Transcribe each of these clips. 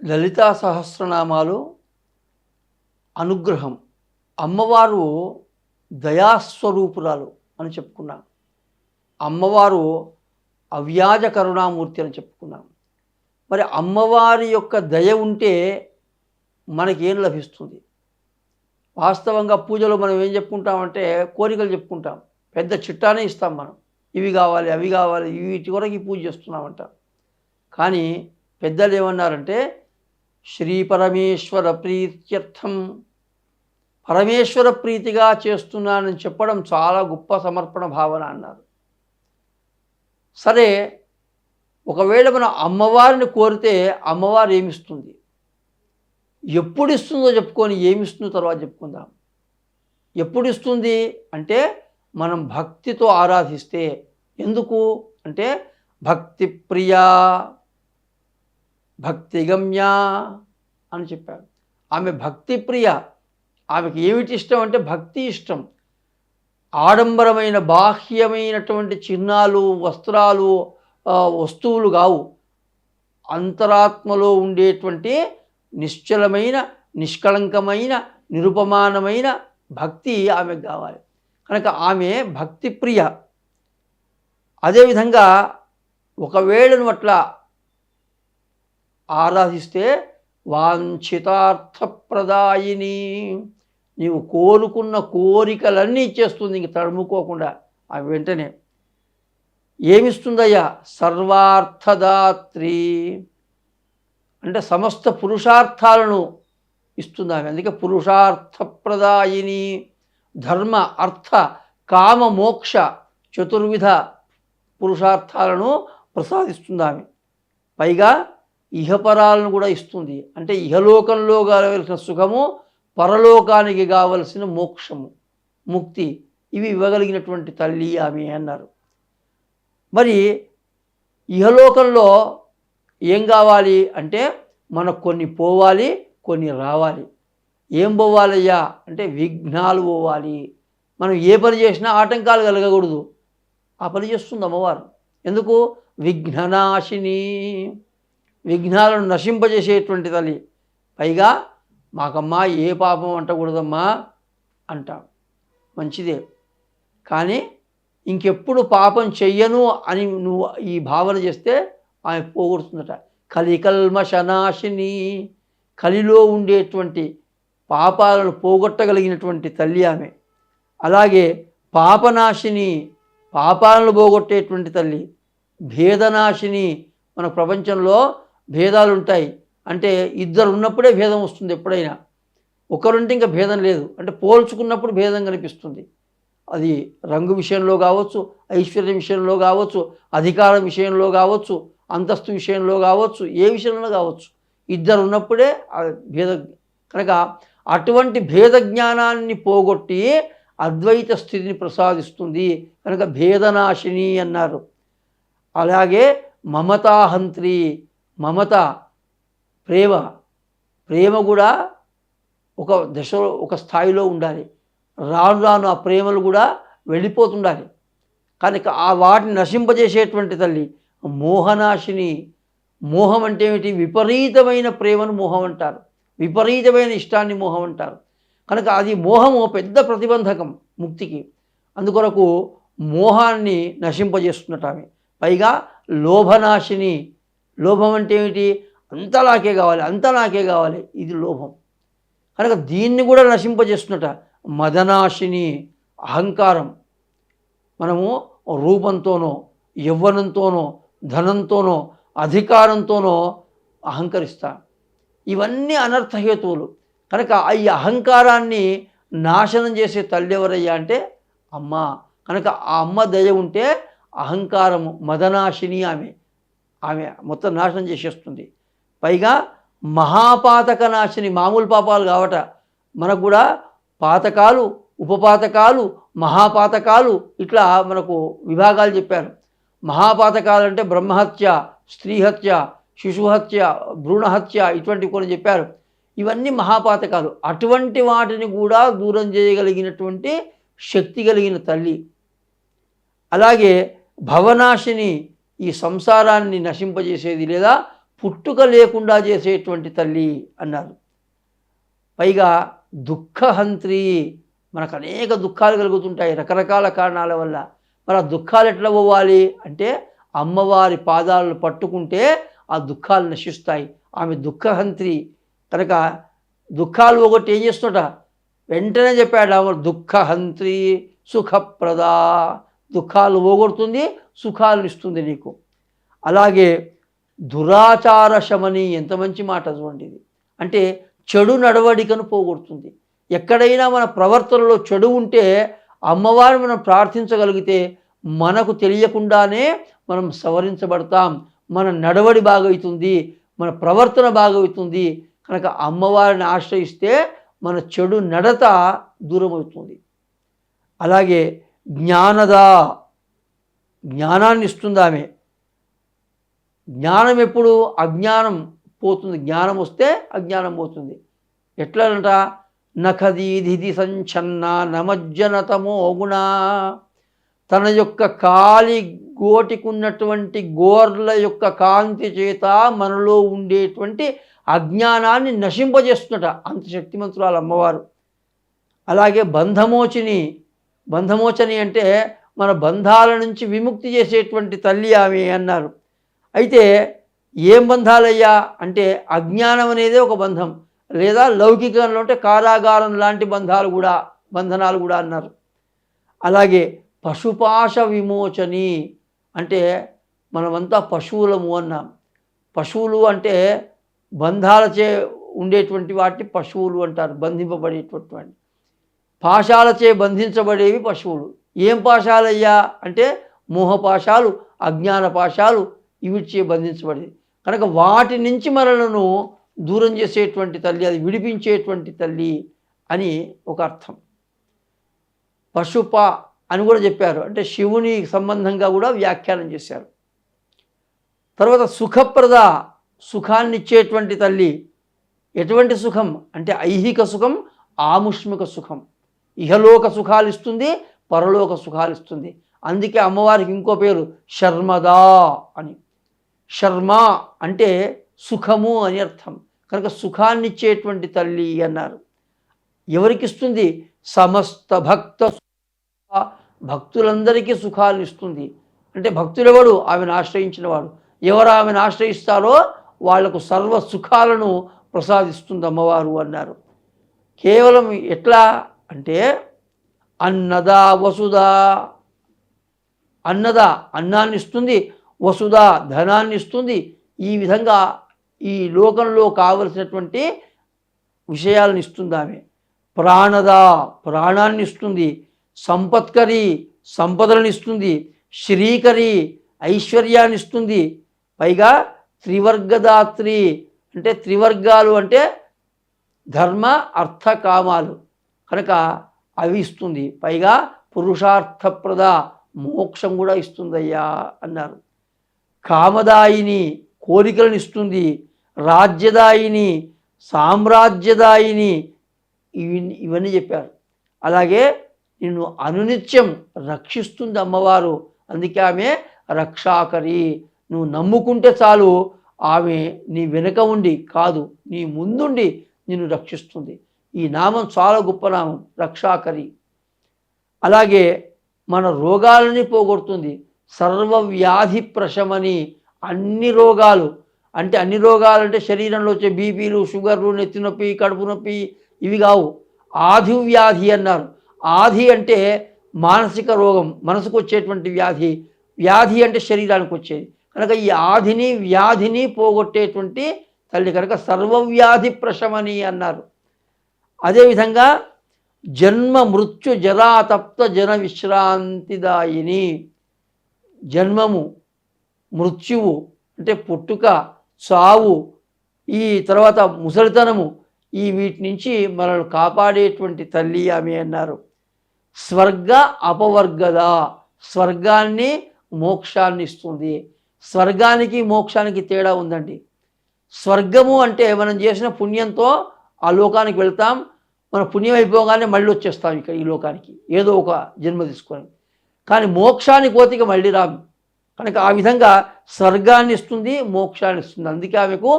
లలితా సహస్రనామాలు అనుగ్రహం. అమ్మవారు దయాస్వరూపురాలు అని చెప్పుకున్నాం. అమ్మవారు అవ్యాజ కరుణామూర్తి అని చెప్పుకున్నాం. మరి అమ్మవారి యొక్క దయ ఉంటే మనకేం లభిస్తుంది? వాస్తవంగా పూజలో మనం ఏం చెప్పుకుంటామంటే కోరికలు చెప్పుకుంటాం. పెద్ద చిట్టానే ఇస్తాం మనం. ఇవి కావాలి, అవి కావాలి, వీటి కొరకు ఈ పూజ చేస్తున్నామంట. కానీ పెద్దలు ఏమన్నారంటే శ్రీ పరమేశ్వర ప్రీత్యర్థం, పరమేశ్వర ప్రీతిగా చేస్తున్నానని చెప్పడం చాలా గొప్ప సమర్పణ భావన అన్నారు. సరే, ఒకవేళ మనం అమ్మవారిని కోరితే అమ్మవారు ఏమిస్తుంది, ఎప్పుడు ఇస్తుందో చెప్పుకొని ఏమిస్తుందో తర్వాత చెప్పుకుందాం. ఎప్పుడు ఇస్తుంది అంటే మనం భక్తితో ఆరాధిస్తే. ఎందుకు అంటే భక్తి ప్రియా భక్తిగమ్య అని చెప్పారు. ఆమె భక్తి ప్రియ. ఆమెకి ఏమిటి ఇష్టం అంటే భక్తి ఇష్టం. ఆడంబరమైన బాహ్యమైనటువంటి చిహ్నాలు, వస్త్రాలు, వస్తువులు కావు. అంతరాత్మలో ఉండేటువంటి నిశ్చలమైన, నిష్కళంకమైన, నిరుపమానమైన భక్తి ఆమెకు కావాలి. కనుక ఆమె భక్తి ప్రియ. అదేవిధంగా ఒకవేళ నువ్వు అట్లా ఆరాధిస్తే వాంఛితార్థప్రదాయిని, నీవు కోరుకున్న కోరికలన్నీ ఇచ్చేస్తుంది. ఇంక తడుముకోకుండా ఆ వెంటనే ఏమిస్తుందయ్యా? సర్వార్థదాత్రి అంటే సమస్త పురుషార్థాలను ఇస్తుంది ఆమె. అందుకే పురుషార్థప్రదాయిని. ధర్మ, అర్థ, కామ, మోక్ష చతుర్విధ పురుషార్థాలను ప్రసాదిస్తుంది ఆమె. పైగా ఇహపరాలను కూడా ఇస్తుంది. అంటే ఇహలోకంలో కావలసిన సుఖము, పరలోకానికి కావలసిన మోక్షము, ముక్తి, ఇవి ఇవ్వగలిగినటువంటి తల్లి ఆమె అన్నారు. మరి ఇహలోకంలో ఏం కావాలి అంటే మనకు కొన్ని పోవాలి, కొన్ని రావాలి. ఏం పోవాలయ్యా అంటే విఘ్నాలు పోవాలి. మనం ఏ పని చేసినా ఆటంకాలు కలగకూడదు. ఆ పని చేస్తుంది అమ్మవారు. ఎందుకు? విఘ్ననాశిని, విఘ్నాలను నశింపజేసేటువంటి తల్లి. పైగా మాకమ్మా ఏ పాపం అంటకూడదమ్మా అంటాం. మంచిదే, కానీ ఇంకెప్పుడు పాపం చెయ్యను అని నువ్వు ఈ భావన చేస్తే ఆమె పోగొడుతుందట. కలికల్మషనాశిని, కలిలో ఉండేటువంటి పాపాలను పోగొట్టగలిగినటువంటి తల్లి ఆమె. అలాగే పాపనాశిని, పాపాలను పోగొట్టేటువంటి తల్లి. భేదనాశిని, మన ప్రపంచంలో భేదాలు ఉంటాయి. అంటే ఇద్దరు ఉన్నప్పుడే భేదం వస్తుంది. ఎప్పుడైనా ఒకరుంటే ఇంకా భేదం లేదు. అంటే పోల్చుకున్నప్పుడు భేదం కనిపిస్తుంది. అది రంగు విషయంలో కావచ్చు, ఐశ్వర్యం విషయంలో కావచ్చు, అధికారం విషయంలో కావచ్చు, అంతస్తు విషయంలో కావచ్చు, ఏ విషయంలో కావచ్చు. ఇద్దరు ఉన్నప్పుడే భేద. కనుక అటువంటి భేద జ్ఞానాన్ని పోగొట్టి అద్వైత స్థితిని ప్రసాదిస్తుంది. కనుక భేదనాశిని అన్నారు. అలాగే మమతాహంత్రి, మమత, ప్రేమ. ప్రేమ కూడా ఒక దశలో, ఒక స్థాయిలో ఉండాలి. రాను రాను ఆ ప్రేమలు కూడా వెళ్ళిపోతుండాలి. కనుక ఆ వాటిని నశింపజేసేటువంటి తల్లి మోహనాశిని. మోహం అంటే ఏమిటి? విపరీతమైన ప్రేమను మోహం అంటారు, విపరీతమైన ఇష్టాన్ని మోహం అంటారు. కనుక అది మోహము పెద్ద ప్రతిబంధకం ముక్తికి. అందుకొరకు మోహాన్ని నశింపజేస్తున్నట్టు ఆమె. పైగా లోభనాశిని. లోభం అంటే ఏమిటి? అంతా నాకే కావాలి, అంతా నాకే కావాలి, ఇది లోభం. కనుక దీన్ని కూడా నశింపజేస్తున్నట. మదనాశిని, అహంకారం. మనము రూపంతోనో, యవ్వనంతోనో, ధనంతోనో, అధికారంతోనో అహంకరిస్తాం. ఇవన్నీ అనర్థహేతువులు. కనుక ఈ అహంకారాన్ని నాశనం చేసే తల్లి ఎవరయ్యా అంటే అమ్మ. కనుక ఆ అమ్మ దయ ఉంటే అహంకారము, మదనాశిని ఆమె. ఆమె మొత్తం నాశనం చేసేస్తుంది. పైగా మహాపాతక నాశిని. మామూలు పాపాలు కావట, మనకు కూడా పాతకాలు, ఉపపాతకాలు, మహాపాతకాలు, ఇట్లా మనకు విభాగాలు చెప్పారు. మహాపాతకాలు అంటే బ్రహ్మహత్య, స్త్రీహత్య, శిశుహత్య, భ్రూణహత్య, ఇటువంటివి కొన్ని చెప్పారు. ఇవన్నీ మహాపాతకాలు. అటువంటి వాటిని కూడా దూరం చేయగలిగినటువంటి శక్తి కలిగిన తల్లి. అలాగే భవనాశిని, ఈ సంసారాన్ని నశింపజేసేది లేదా పుట్టుక లేకుండా చేసేటువంటి తల్లి అన్నారు. పైగా దుఃఖహంత్రి, మనకు అనేక దుఃఖాలు కలుగుతుంటాయి రకరకాల కారణాల వల్ల. మరి ఆ దుఃఖాలు ఎట్లా పోవాలి అంటే అమ్మవారి పాదాలను పట్టుకుంటే ఆ దుఃఖాలు నశిస్తాయి. ఆమె దుఃఖహంత్రి కనుక దుఃఖాలు ఒకటి ఏం చేస్తుంట వెంటనే చెప్పాడు ఆమె దుఃఖహంత్రి సుఖప్రద, దుఃఖాలు పోగొడుతుంది, సుఖాలను ఇస్తుంది నీకు. అలాగే దురాచార శమని, ఎంత మంచి మాట చూడండి ఇది. అంటే చెడు నడవడికను పోగొడుతుంది. ఎక్కడైనా మన ప్రవర్తనలో చెడు ఉంటే అమ్మవారిని మనం ప్రార్థించగలిగితే మనకు తెలియకుండానే మనం సవరించబడతాం, మన నడవడి బాగవుతుంది, మన ప్రవర్తన బాగవుతుంది. కనుక అమ్మవారిని ఆశ్రయిస్తే మన చెడు నడత దూరం అవుతుంది. అలాగే జ్ఞానాన్ని ఇస్తుంది ఆమె. జ్ఞానం ఎప్పుడు? అజ్ఞానం పోతుంది, జ్ఞానం వస్తే అజ్ఞానం పోతుంది. ఎట్లంట నఖదీధిది సంచన్న నమజ్జనతమో గుణ, తన యొక్క కాలి గోటికున్నటువంటి గోర్ల యొక్క కాంతి చేత మనలో ఉండేటువంటి అజ్ఞానాన్ని నశింపజేస్తున్నట, అంత శక్తిమంతురాలు అమ్మవారు. అలాగే బంధమోచని అంటే మన బంధాల నుంచి విముక్తి చేసేటువంటి తల్లి ఆమె అన్నారు. అయితే ఏం బంధాలయ్యా అంటే అజ్ఞానం అనేదే ఒక బంధం, లేదా లౌకికంలో అంటే కారాగారం లాంటి బంధనాలు కూడా అన్నారు. అలాగే పశుపాశ విమోచని అంటే మనమంతా పశువులము అన్నాం. పశువులు అంటే బంధాలచే ఉండేటువంటి వాటిని పశువులు అంటారు, బంధింపబడేటువంటి వాటిని. పాశాలచే బంధించబడేవి పశువులు. ఏం పాశాలయ్యా అంటే మోహపాశాలు, అజ్ఞాన పాశాలు, ఇవిచే బంధించబడేది. కనుక వాటి నుంచి మనలను దూరం చేసేటువంటి తల్లి, అది విడిపించేటువంటి తల్లి అని ఒక అర్థం. పశుప అని కూడా చెప్పారు, అంటే శివుని సంబంధంగా కూడా వ్యాఖ్యానం చేశారు. తర్వాత సుఖప్రద, సుఖాన్ని ఇచ్చేటువంటి తల్లి. ఎటువంటి సుఖం అంటే ఐహిక సుఖం, ఆముష్మిక సుఖం. ఇహలోక సుఖాలు ఇస్తుంది, పరలోక సుఖాలు ఇస్తుంది. అందుకే అమ్మవారికి ఇంకో పేరు శర్మదా అని. శర్మ అంటే సుఖము అని అర్థం. కనుక సుఖాన్ని ఇచ్చేటువంటి తల్లి అన్నారు. ఎవరికి ఇస్తుంది? సమస్త భక్తులందరికీ సుఖాలను ఇస్తుంది. అంటే భక్తులెవడు? ఆమెను ఆశ్రయించిన వాడు. ఎవరు ఆమెను ఆశ్రయిస్తారో వాళ్లకు సర్వ సుఖాలను ప్రసాదిస్తుంది అమ్మవారు అన్నారు. కేవలం ఎట్లా అంటే అన్నదా వసుదా, అన్నాన్ని ఇస్తుంది, వసుదా ధనాన్ని ఇస్తుంది. ఈ విధంగా ఈ లోకంలో కావలసినటువంటి విషయాలను ఇస్తుంది ఆమె. ప్రాణదా ప్రాణాన్ని ఇస్తుంది, సంపత్కరి సంపదలను ఇస్తుంది, శ్రీకరి ఐశ్వర్యాన్ని ఇస్తుంది. పైగా త్రివర్గదాత్రి అంటే త్రివర్గాలు అంటే ధర్మ అర్థ కామాలు, కనుక అవి ఇస్తుంది. పైగా పురుషార్థప్రద, మోక్షం కూడా ఇస్తుందయ్యా అన్నారు. కామదాయిని కోరికలను ఇస్తుంది, రాజ్యదాయిని సామ్రాజ్యదాయిని, ఇవన్నీ చెప్పారు. అలాగే నిన్ను అనునిత్యం రక్షిస్తుంది అమ్మవారు. అందుకే ఆమె రక్షాకరి. నువ్వు నమ్ముకుంటే చాలు, ఆమె నీ వెనుక ఉండి కాదు నీ ముందుండి నిన్ను రక్షిస్తుంది. ఈ నామం చాలా గొప్ప నామం, రక్షాకరి. అలాగే మన రోగాలని పోగొడుతుంది. సర్వవ్యాధి ప్రశమని, అన్ని రోగాలు అంటే శరీరంలో వచ్చే బీపీలు, షుగర్లు, నెత్తి నొప్పి, కడుపు నొప్పి ఇవి కావు. ఆదివ్యాధి అన్నారు. ఆది అంటే మానసిక రోగం, మనసుకు వచ్చేటువంటి వ్యాధి. వ్యాధి అంటే శరీరానికి వచ్చేది. కనుక ఈ ఆదిని వ్యాధిని పోగొట్టేటువంటి తల్లి కనుక సర్వవ్యాధి ప్రశమని అన్నారు. అదేవిధంగా జన్మ మృత్యు జరాతప్త జన విశ్రాంతిదాయిని. జన్మము, మృత్యువు అంటే పుట్టుక, చావు, ఈ తర్వాత ముసలితనము, ఈ వీటి నుంచి మనల్ని కాపాడేటువంటి తల్లి ఆమె అన్నారు. స్వర్గ అపవర్గద, స్వర్గాన్ని మోక్షాన్ని ఇస్తుంది. స్వర్గానికి మోక్షానికి తేడా ఉందండి. స్వర్గము అంటే మనం చేసిన పుణ్యంతో ఆ లోకానికి వెళ్తాం, మన పుణ్యం అయిపోగానే మళ్ళీ వచ్చేస్తాం ఇక్కడ ఈ లోకానికి, ఏదో ఒక జన్మ తీసుకొని. కానీ మోక్షానికి పోతే ఇక మళ్ళీ రాము. కనుక ఆ విధంగా స్వర్గాన్ని ఇస్తుంది, మోక్షాన్ని ఇస్తుంది. అందుకే ఆమెకు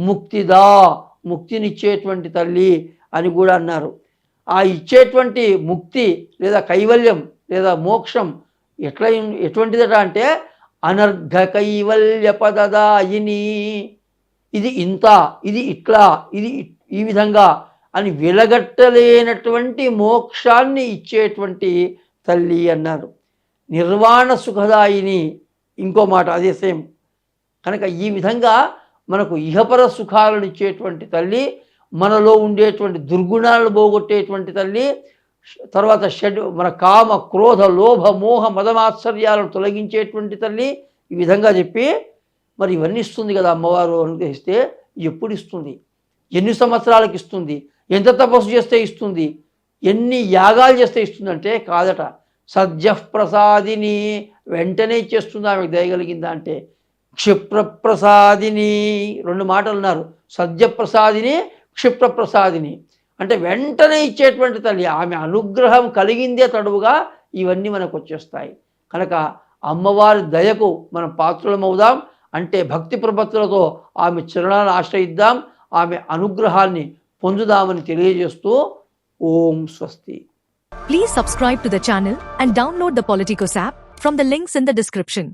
ముక్తిదా, ముక్తినిచ్చేటువంటి తల్లి అని కూడా అన్నారు. ఆ ఇచ్చేటువంటి ముక్తి లేదా కైవల్యం లేదా మోక్షం ఎటువంటిదట అంటే అనర్ఘ కైవల్య పదదాయిని. ఇది ఇంత, ఇది ఇట్లా, ఇది ఈ విధంగా అని వెలగట్టలేనటువంటి మోక్షాన్ని ఇచ్చేటువంటి తల్లి అన్నారు. నిర్వాణ సుఖదాయిని ఇంకో మాట అదే సేమ్. కనుక ఈ విధంగా మనకు ఇహపర సుఖాలను ఇచ్చేటువంటి తల్లి, మనలో ఉండేటువంటి దుర్గుణాలను పోగొట్టేటువంటి తల్లి, తర్వాత మన కామ క్రోధ లోభ మోహ మదమాశ్చర్యాలను తొలగించేటువంటి తల్లి. ఈ విధంగా చెప్పి మరి ఇవన్నీ ఇస్తుంది కదా అమ్మవారు అనుగ్రహిస్తే. ఎప్పుడు ఇస్తుంది, ఎన్ని సంవత్సరాలకు ఇస్తుంది, ఎంత తపస్సు చేస్తే ఇస్తుంది, ఎన్ని యాగాలు చేస్తే ఇస్తుంది అంటే కాదట. సద్యఃప్రసాదిని, వెంటనే ఇచ్చేస్తుంది. ఆమెకు దయగలిగిందా అంటే క్షిప్రప్రసాదిని, 2 మాటలు అన్నారు. సద్యప్రసాదిని, క్షిప్రప్రసాదిని అంటే వెంటనే ఇచ్చేటువంటి తల్లి. ఆమె అనుగ్రహం కలిగిందే తడువుగా ఇవన్నీ మనకు వచ్చేస్తాయి. కనుక అమ్మవారి దయకు మనం పాత్రులమవుదాం. అంటే భక్తి ప్రపత్తులతో ఆమె చరణాలను ఆశ్రయిద్దాం, ఆమె అనుగ్రహాన్ని పొందుదామని తెలియజేస్తూ ఓం స్వస్తి. Please subscribe to the channel and download the Politicos app from the links in the description.